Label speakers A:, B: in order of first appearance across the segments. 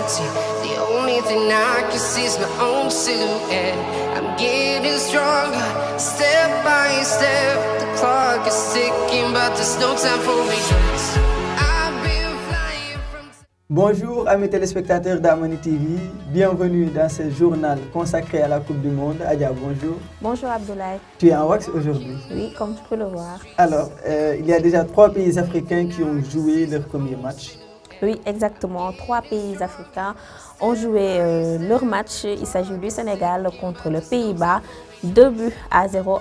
A: reality. The only thing I can see is my own silhouette. I'm getting stronger, step by step. The clock is ticking, but there's no time for regrets. I've been flying from...
B: Bonjour amis téléspectateurs d'Harmonie TV, bienvenue dans ce journal consacré à la Coupe du Monde. Adja, bonjour.
C: Bonjour Abdoulaye.
B: Tu es en wax aujourd'hui?
C: Oui, comme tu peux le voir.
B: Alors, il y a déjà 3 pays africains qui ont joué leur premier match.
C: Oui, exactement. 3 pays africains ont joué leur match. Il s'agit du Sénégal contre le Pays-Bas. 2-0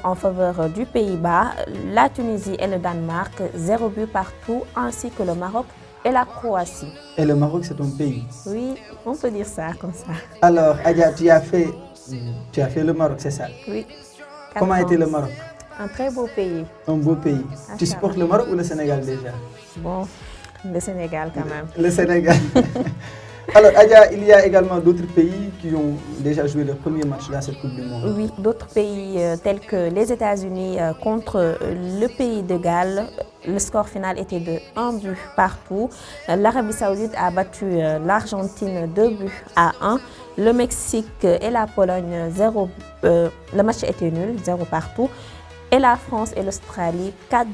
C: en faveur du Pays-Bas. La Tunisie et le Danemark, 0 but partout, ainsi que le Maroc et la Croatie.
B: Et le Maroc, c'est ton pays?
C: Oui, on peut dire ça comme ça.
B: Alors, Adja, tu as fait le Maroc, c'est ça?
C: Oui.
B: Comment a été le Maroc?
C: Un très beau pays.
B: Un beau pays. Tu supportes le Maroc ou le Sénégal déjà?
C: Bon, le Sénégal quand même.
B: Le Sénégal. Alors, Adja, il y a également d'autres pays qui ont déjà joué leur premier match dans cette Coupe du Monde.
C: Oui, d'autres pays tels que les États-Unis contre le pays de Galles. Le score final était de 1 but partout. L'Arabie Saoudite a battu l'Argentine 2-1. Le Mexique et la Pologne, le match était nul, 0 partout. Et la France et l'Australie, 4-1.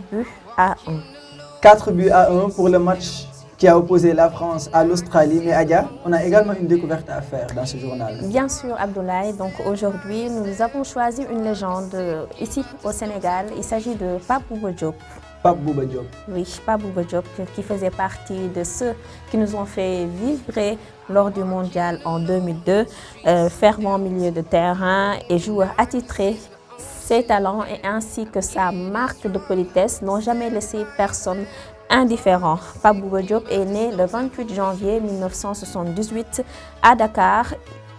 B: 4-1 pour le match qui a opposé la France à l'Australie. Mais Adja, on a également une découverte à faire dans ce journal.
C: Bien sûr, Abdoulaye. Donc aujourd'hui, nous avons choisi une légende ici au Sénégal. Il s'agit de Pape Bouba Diop.
B: Pape Bouba Diop.
C: Oui, Pape Bouba Diop qui faisait partie de ceux qui nous ont fait vibrer lors du mondial en 2002. Fervent milieu de terrain et joueur attitré. Ses talents et ainsi que sa marque de politesse n'ont jamais laissé personne indifférent. Pape Bouba Diop est né le 28 janvier 1978 à Dakar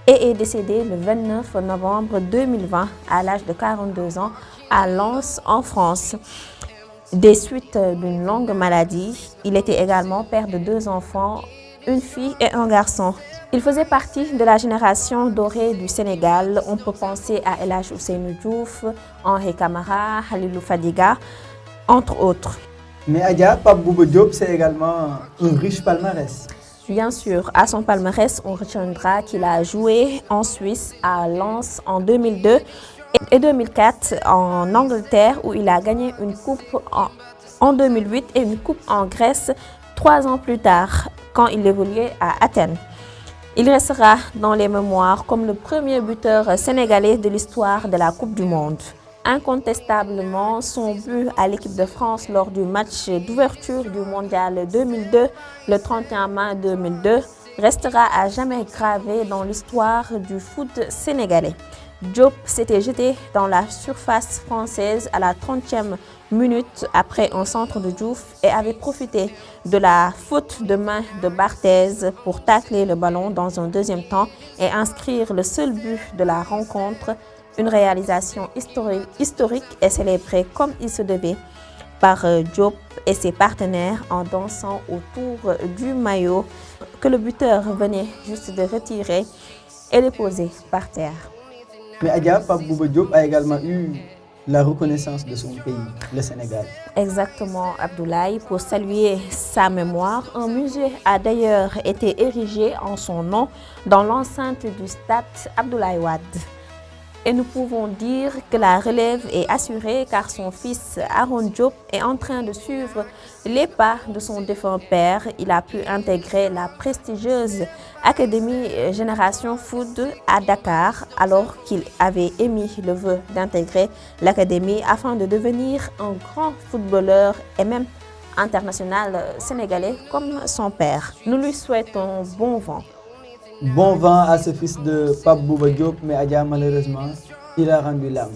C: et est décédé le 29 novembre 2020 à l'âge de 42 ans à Lens en France. Des suites d'une longue maladie, il était également père de 2 enfants, une fille et un garçon. Il faisait partie de la génération dorée du Sénégal. On peut penser à El Hadji Ousseynou Diouf, Henri Camara, Halilou Fadiga, entre autres.
B: Mais Adja, Pape Bouba Diop, c'est également un riche palmarès.
C: Bien sûr, à son palmarès, on retiendra qu'il a joué en Suisse, à Lens en 2002 et 2004 en Angleterre où il a gagné une coupe en 2008 et une coupe en Grèce 3 ans plus tard quand il évoluait à Athènes. Il restera dans les mémoires comme le premier buteur sénégalais de l'histoire de la Coupe du Monde. Incontestablement, son but à l'équipe de France lors du match d'ouverture du Mondial 2002, le 31 mai 2002, restera à jamais gravé dans l'histoire du foot sénégalais. Diop s'était jeté dans la surface française à la 30e minute après un centre de Diouf et avait profité de la faute de main de Barthez pour tacler le ballon dans un deuxième temps et inscrire le seul but de la rencontre. Une réalisation historique et célébrée comme il se devait par Diop et ses partenaires en dansant autour du maillot que le buteur venait juste de retirer et de poser par terre.
B: Mais Adja, Pape Bouba Diop a également eu la reconnaissance de son pays, le Sénégal.
C: Exactement, Abdoulaye. Pour saluer sa mémoire, un musée a d'ailleurs été érigé en son nom dans l'enceinte du stade Abdoulaye Wade. Et nous pouvons dire que la relève est assurée car son fils Aaron Diop est en train de suivre les pas de son défunt père. Il a pu intégrer la prestigieuse Académie Génération Foot à Dakar alors qu'il avait émis le vœu d'intégrer l'académie afin de devenir un grand footballeur et même international sénégalais comme son père. Nous lui souhaitons bon vent.
B: Bon vent à ce fils de Pape Bouba Diop, mais Adja, malheureusement, il a rendu l'âme.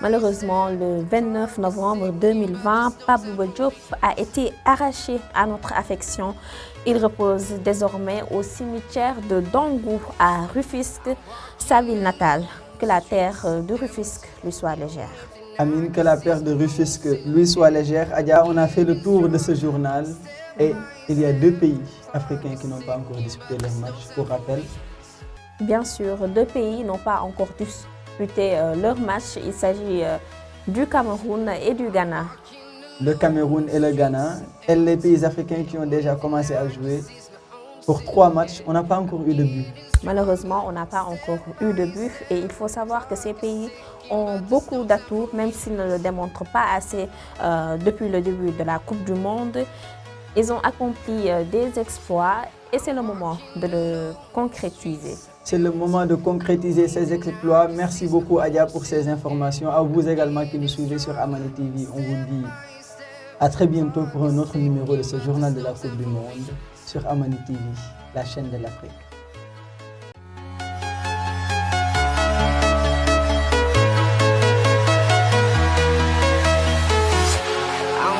C: Malheureusement, le 29 novembre 2020, Pape Bouba Diop a été arraché à notre affection. Il repose désormais au cimetière de Dongou à Rufisque, sa ville natale. Que la terre de Rufisque lui soit légère.
B: Amine, que la terre de Rufisque lui soit légère. Adja, on a fait le tour de ce journal et il y a 2 pays africains qui n'ont pas encore disputé leur match, pour rappel.
C: Bien sûr, 2 pays n'ont pas encore disputé leur match. Il s'agit du Cameroun et du Ghana.
B: Le Cameroun et le Ghana, et les pays africains qui ont déjà commencé à jouer, pour 3 matchs, on n'a pas encore eu de but.
C: Malheureusement, on n'a pas encore eu de but et il faut savoir que ces pays ont beaucoup d'atouts, même s'ils ne le démontrent pas assez depuis le début de la Coupe du Monde. Ils ont accompli des exploits et c'est le moment de le concrétiser.
B: C'est le moment de concrétiser ces exploits. Merci beaucoup Adia pour ces informations. À vous également qui nous suivez sur Amani TV. On vous dit à très bientôt pour un autre numéro de ce journal de la Coupe du Monde sur Amani TV, la chaîne de l'Afrique.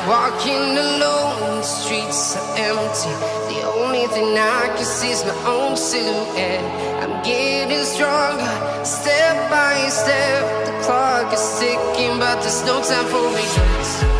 A: Walking alone, the streets are empty. The only thing I can see is my own silhouette. I'm getting stronger, step by step. The clock is ticking, but there's no time for me.